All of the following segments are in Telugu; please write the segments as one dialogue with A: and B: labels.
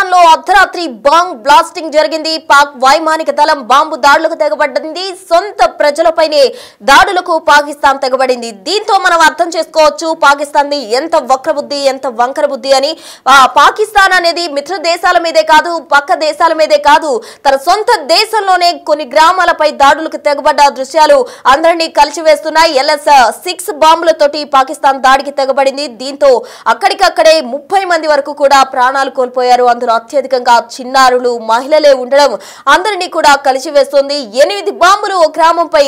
A: పాకిస్తాన్ లో అర్ధరాత్రి బాంబ్ బ్లాస్టింగ్ జరిగింది. పాక్ వైమానిక దళం బాంబు దాడులకు తెగబడింది. సొంత ప్రజలపైనే దాడులకు పాకిస్తాన్ తెగబడింది. దీంతో మనం అర్థం చేసుకోవచ్చు పాకిస్తాన్ ది ఎంత వక్రబుద్ధి, ఎంత వంకర బుద్ధి అని. పాకిస్తాన్ అనేది మిత్ర దేశాల మీదే కాదు, పక్క దేశాల మీదే కాదు, తన సొంత దేశంలోనే కొన్ని గ్రామాలపై దాడులకు తెగబడ్డ దృశ్యాలు అందరినీ కలిసివేస్తున్నాయి. LS-6 బాంబులతోటి పాకిస్తాన్ దాడికి తెగబడింది. దీంతో అక్కడికక్కడే 30 మంది వరకు కూడా ప్రాణాలు కోల్పోయారు. అందులో అత్యధికంగా చిన్నారులు, మహిళలే ఉండడం అందరినీ కూడా కలిసివేస్తుంది. 8 బాంబులు ఓ గ్రామంపై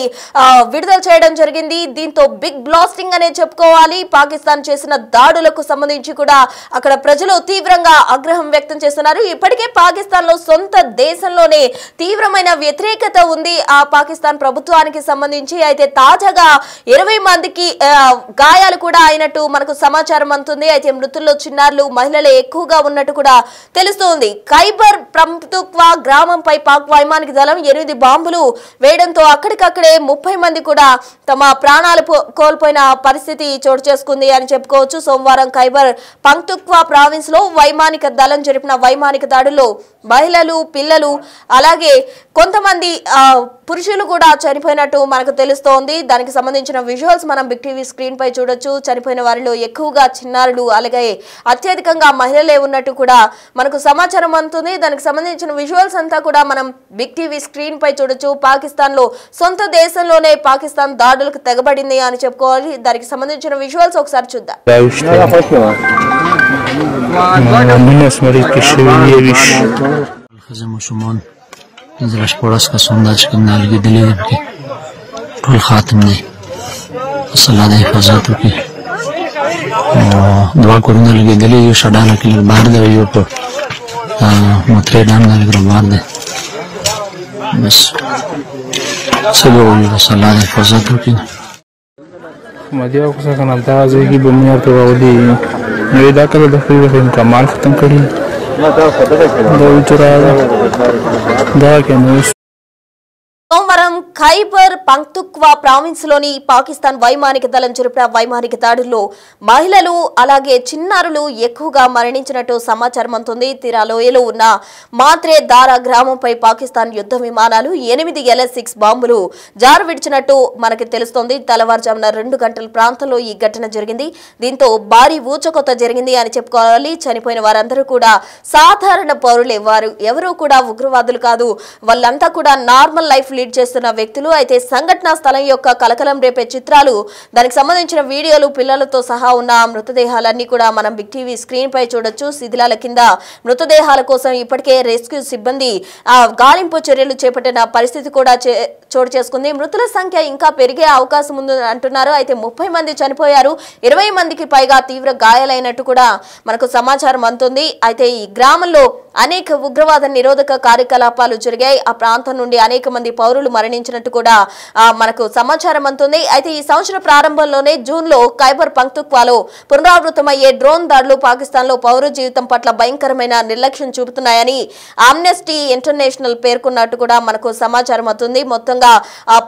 A: విడుదల చేయడం జరిగింది. దీంతో బిగ్ బ్లాస్టింగ్ అనే చెప్పుకోవాలి. పాకిస్తాన్ చేసిన దాడులకు సంబంధించి కూడా అక్కడ ప్రజలు తీవ్రంగా ఆగ్రహం వ్యక్తం చేస్తున్నారు. ఇప్పటికే పాకిస్తాన్ లో సొంత దేశంలోనే తీవ్రమైన వ్యతిరేకత ఉంది ఆ పాకిస్తాన్ ప్రభుత్వానికి సంబంధించి. అయితే తాజాగా 20 మందికి గాయాలు కూడా అయినట్టు మనకు సమాచారం అందుతుంది. అయితే మృతుల్లో చిన్నారులు, మహిళలే ఎక్కువగా ఉన్నట్టు కూడా తెలుస్తోంది. ఖైబర్ పఖ్తూన్ఖ్వా గ్రామంపై పాక్ వైమానిక దళం 8 బాంబులు వేయడంతో అక్కడికక్కడే 30 మంది కూడా తమ ప్రాణాలు కోల్పోయిన పరిస్థితి చోటు చేసుకుంది అని చెప్పుకోవచ్చు. సోమవారం ఖైబర్ పఖ్తూన్ఖ్వా ప్రావిన్స్ లో వైమానిక దళం జరిపిన వైమానిక దాడుల్లో మహిళలు, పిల్లలు అలాగే కొంతమంది పురుషులు కూడా చనిపోయినట్టు మనకు తెలుస్తోంది. దానికి సంబంధించిన విజువల్స్ మనం బిగ్ టీవీ స్క్రీన్ పై చూడొచ్చు. చనిపోయిన వారిలో ఎక్కువగా చిన్నారులు అలాగే అత్యధికంగా మహిళలే ఉన్నట్టు కూడా మనకు సమాచారం అందుతుంది. దానికి సంబంధించిన విజువల్స్ అంతా కూడా మనం బిగ్ టీవీ స్క్రీన్ పై చూడొచ్చు. పాకిస్తాన్ లో సొంత దేశంలోనే పాకిస్తాన్ దాడులకు తెగబడింది అని చెప్పుకోవాలి. దానికి సంబంధించిన విజువల్స్ ఒకసారి చూద్దాం.
B: का sondage के नालगी दिले के टोल खात्म ने सलाह दे हिफाजत की दुआ करने लगे दिले यो शडाना के बाहर दे यो पर मतरे डाल लगे बाहर दे बस सब यो सलाह दे हिफाजत की
C: मदिया को सका ना दाजे की दुनिया पे वाली मेरे दाखिल दफे में कमाल खत्म करी
A: సోమవారం ఖైబర్ పఖ్తూన్ఖ్వా ప్రావిన్స్ లోని పాకిస్తాన్ వైమానిక దళం జరిపిన వైమానిక దాడుల్లో మహిళలు అలాగే చిన్నారులు ఎక్కువగా మరణించినట్టు సమాచారం అందుతుంది. తీరా లోయలో ఉన్న మాత్రే దారా గ్రామంపై పాకిస్తాన్ యుద్ధ విమానాలు 8 LS-6 బాంబులు జారు విడిచినట్టు మనకి తెలుస్తోంది. తెల్లవారుజామున 2 గంటల ప్రాంతంలో ఈ ఘటన జరిగింది. దీంతో భారీ ఊచకొత్త జరిగింది అని చెప్పుకోవాలి. చనిపోయిన వారందరూ కూడా సాధారణ పౌరులే. వారు ఎవరూ కూడా ఉగ్రవాదులు కాదు. వాళ్ళంతా కూడా నార్మల్ లైఫ్ లీడ్ చేస్తున్న వ్యక్తులు. అయితే సంఘటనా స్థలం యొక్క కలకలం రేపే చిత్రాలు, దానికి సంబంధించిన వీడియోలు, పిల్లలతో సహా ఉన్న మృతదేహాలన్నీ కూడా మనం బిగ్ టీవీ స్క్రీన్ పై చూడొచ్చు. శిథిలాల కింద మృతదేహాల కోసం ఇప్పటికే రెస్క్యూ సిబ్బంది గాలింపు చర్యలు చేపట్టిన పరిస్థితి కూడా చోటు చేసుకుంది. మృతుల సంఖ్య ఇంకా పెరిగే అవకాశం ఉంది అంటున్నారు. అయితే 30 మంది చనిపోయారు, 20 మందికి పైగా తీవ్ర గాయాలైనట్టు కూడా మనకు సమాచారం అందుతుంది. అయితే ఈ గ్రామంలో అనేక ఉగ్రవాద నిరోధక కార్యకలాపాలు జరిగాయి. ఆ ప్రాంతం నుండి అనేక మంది పౌరులు మరణించినట్టు కూడా మనకు సమాచారం అందుతుంది. అయితే ఈ సంవత్సరం ప్రారంభంలోనే జూన్ లో ఖైబర్ పఖ్తూన్ఖ్వాలో పునరావృతమయ్యే డ్రోన్ దాడులు పాకిస్తాన్ లో పౌర జీవితం పట్ల భయంకరమైన నిర్లక్ష్యం చూపుతున్నాయని ఆమ్నెస్టీ ఇంటర్నేషనల్ పేర్కొన్నట్టు కూడా మనకు సమాచారం అవుతుంది. మొత్తంగా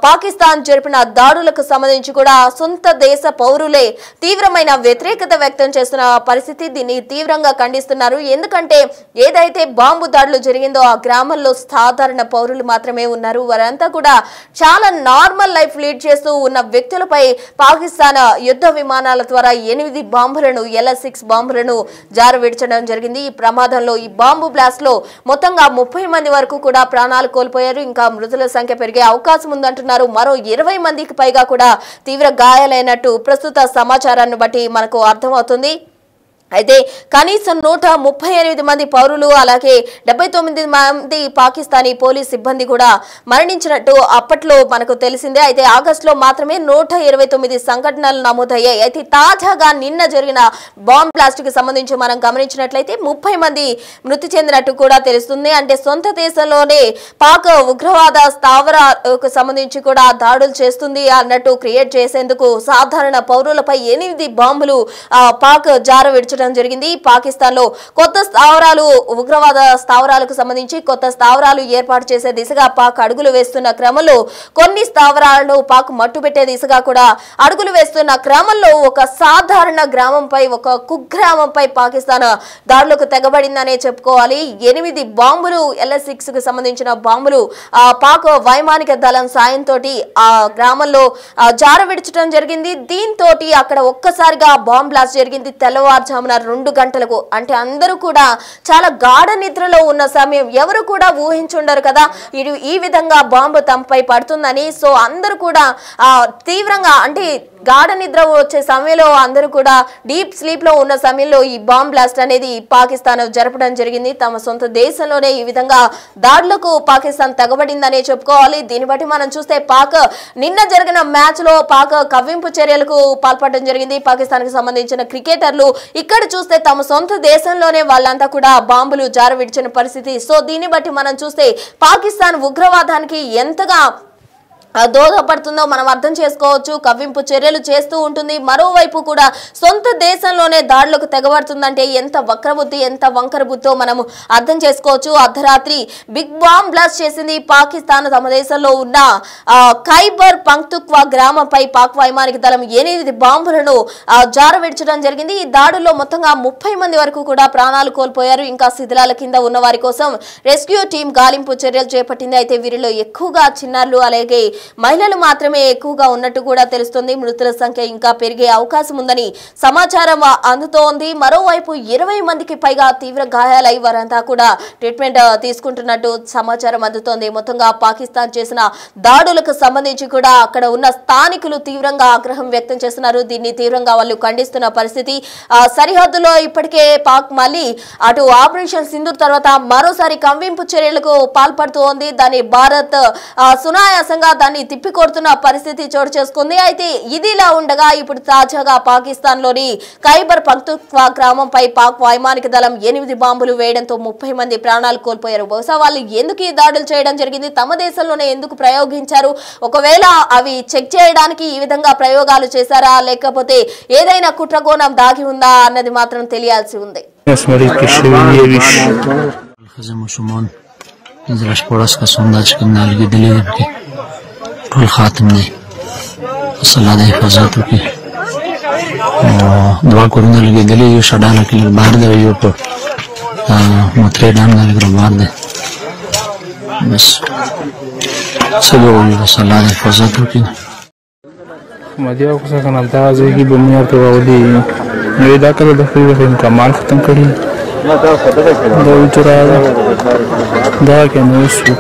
A: పాకిస్తాన్ జరిపిన దాడులకు సంబంధించి కూడా సొంత దేశ పౌరులే తీవ్రమైన వ్యతిరేకత వ్యక్తం చేస్తున్న పరిస్థితి. దీన్ని తీవ్రంగా ఖండిస్తున్నారు. ఎందుకంటే ఏదైతే బాంబు దాడులు జరిగిందో ఆ గ్రామంలో సాధారణ పౌరులు మాత్రమే ఉన్నారు. వారంతా కూడా చాలా నార్మల్ లైఫ్ లీడ్ చేస్తూ ఉన్న వ్యక్తులపై పాకిస్తాన్ యుద్ధ విమానాల ద్వారా 8 బాంబులను LS-6 బాంబులను జారు విడిచడం జరిగింది. ఈ ప్రమాదంలో ఈ బాంబు బ్లాస్ట్ లో మొత్తంగా 30 మంది వరకు కూడా ప్రాణాలు కోల్పోయారు. ఇంకా మృతుల సంఖ్య పెరిగే అవకాశం ఉందంటున్నారు. మరో 20 మందికి పైగా కూడా తీవ్ర గాయాలైనట్టు ప్రస్తుత సమాచారాన్ని బట్టి మనకు అర్థమవుతుంది. అయితే కనీసం 138 మంది పౌరులు అలాగే 79 మంది పాకిస్తానీ పోలీస్ సిబ్బంది కూడా మరణించినట్టు అప్పట్లో మనకు తెలిసిందే. అయితే ఆగస్టులో మాత్రమే 129 సంఘటనలు నమోదయ్యాయి. అయితే తాజాగా నిన్న జరిగిన బాంబ్ బ్లాస్ట్ కి సంబంధించి మనం గమనించినట్లయితే 30 మంది మృతి చెందినట్టు కూడా తెలుస్తుంది. అంటే సొంత దేశంలోనే పాక్ ఉగ్రవాద స్థావరాలకు సంబంధించి కూడా దాడులు చేస్తుంది అన్నట్టు క్రియేట్ చేసేందుకు సాధారణ పౌరులపై 8 బాంబులు పాక్ జారు విడిచి విడిచడం జరిగింది. పాకిస్తాన్ లో కొత్త స్థావరాలు ఉగ్రవాద స్థావరాలకు సంబంధించి కొత్త స్థావరాలు ఏర్పాటు చేసే దిశగా పాక్ అడుగులు వేస్తున్న క్రమంలో కొన్ని స్థావరాలను పాక్ మట్టుపెట్టే దిశగా కూడా అడుగులు వేస్తున్న క్రమంలో ఒక సాధారణ గ్రామంపై ఒక కుగ్రామంపై పాకిస్తాన్ దాడులకు తెగబడిందనే చెప్పుకోవాలి. 8 బాంబులు LS-6 కు సంబంధించిన బాంబులు పాక్ వైమానిక దళం సాయంతో ఆ గ్రామంలో జార విడిచడం జరిగింది. దీంతో అక్కడ ఒక్కసారిగా బాంబ్ బ్లాస్ట్ జరిగింది. తెల్లవారుజామున 2 గంటలకు, అంటే అందరూ కూడా చాలా గాఢ నిద్రలో ఉన్న సమయం. ఎవరు కూడా ఊహించుండరు కదా ఈ విధంగా బాంబు తమపై పడుతుందని. సో అందరూ కూడా తీవ్రంగా, అంటే గాఢ నిద్ర వచ్చే సమయంలో అందరూ కూడా డీప్ స్లీప్ లో ఉన్న సమయంలో ఈ బాంబ్ బ్లాస్ట్ అనేది పాకిస్తాన్ జరపడం జరిగింది. తమ సొంత దేశంలోనే ఈ విధంగా దాడులకు పాకిస్తాన్ తెగబడిందనే చెప్పుకోవాలి. దీన్ని బట్టి మనం చూస్తే పాక్ నిన్న జరిగిన మ్యాచ్ లో పాక్ కవ్వింపు చర్యలకు పాల్పడడం జరిగింది. పాకిస్తాన్ కి సంబంధించిన క్రికెటర్లు ఇక్కడ చూస్తే తమ సొంత దేశంలోనే వాళ్ళంతా కూడా బాంబులు జార విడిచిన పరిస్థితి. సో దీన్ని బట్టి మనం చూస్తే పాకిస్తాన్ ఉగ్రవాదానికి ఎంతగా దోహదపడుతుందో మనం అర్థం చేసుకోవచ్చు. కవ్వింపు చర్యలు చేస్తూ ఉంటుంది, మరోవైపు కూడా సొంత దేశంలోనే దాడులకు తెగబడుతుందంటే ఎంత వక్రబుద్ధి, ఎంత వంకర బుద్ధితో మనము అర్థం చేసుకోవచ్చు. అర్ధరాత్రి బిగ్ బాంబ్ బ్లాస్ట్ చేసింది పాకిస్తాన్. తమ దేశంలో ఉన్న ఖైబర్ పంక్తుక్వా గ్రామంపై పాక్ వైమానిక దళం 8 బాంబులను జారవిడ్చడం జరిగింది. ఈ దాడుల్లో మొత్తంగా 30 మంది వరకు కూడా ప్రాణాలు కోల్పోయారు. ఇంకా శిథిలాల కింద ఉన్న వారి కోసం రెస్క్యూ టీం గాలింపు చర్యలు చేపట్టింది. అయితే వీరిలో ఎక్కువగా చిన్నారులు అలాగే మహిళలు మాత్రమే ఎక్కువగా ఉన్నట్టు కూడా తెలుస్తుంది. మృతుల సంఖ్య ఇంకా పెరిగే అవకాశం ఉందని సమాచారం అందుతోంది. మరోవైపు 20 మందికి పైగా తీవ్ర గాయాలై వారంతా కూడా ట్రీట్మెంట్ తీసుకుంటున్నట్టు సమాచారం అందుతోంది. మొత్తంగా పాకిస్తాన్ చేసిన దాడులకు సంబంధించి కూడా అక్కడ ఉన్న స్థానికులు తీవ్రంగా ఆగ్రహం వ్యక్తం చేస్తున్నారు. దీన్ని తీవ్రంగా వాళ్ళు ఖండిస్తున్న పరిస్థితి. సరిహద్దులో ఇప్పటికే పాక్ మళ్ళీ అటు ఆపరేషన్ సింధూర్ తర్వాత మరోసారి కవ్వింపు చర్యలకు పాల్పడుతోంది. దాన్ని భారత్ సునాయాసంగా తిప్పికొడుతున్న పరిస్థితి చోటు చేసుకుంది. అయితే ఇదిలా ఉండగా ఇప్పుడు తాజాగా పాకిస్తాన్ లోని ఖైబర్ పంక్తుక్వా గ్రామంపై పాక్ వైమానిక దళం 8 బాంబులు వేయడంతో 30 మంది ప్రాణాలు కోల్పోయారు. బహుశా వాళ్ళు ఎందుకు ఈ దాడులు చేయడం జరిగింది, తమ దేశంలోనే ఎందుకు ప్రయోగించారు, ఒకవేళ అవి చెక్ చేయడానికి ఈ విధంగా ప్రయోగాలు చేశారా లేకపోతే ఏదైనా కుట్రకోణం దాగి ఉందా అన్నది మాత్రం తెలియాల్సి ఉంది.
B: ټول خاتم دی صلاح د حفاظتو کې دوا کورونه لګېدلي یو شډانه کې لږ بار دی یو په مترې ډام نه لږ بار دی بس څه به ووایو بس الله د حفاظتو کې
C: مدیا خو څنګه همدغه ځای کې بمونه ورته راولي نو دا کله د خپل کمال ختم کړي دا وچراغه دا کې نو شو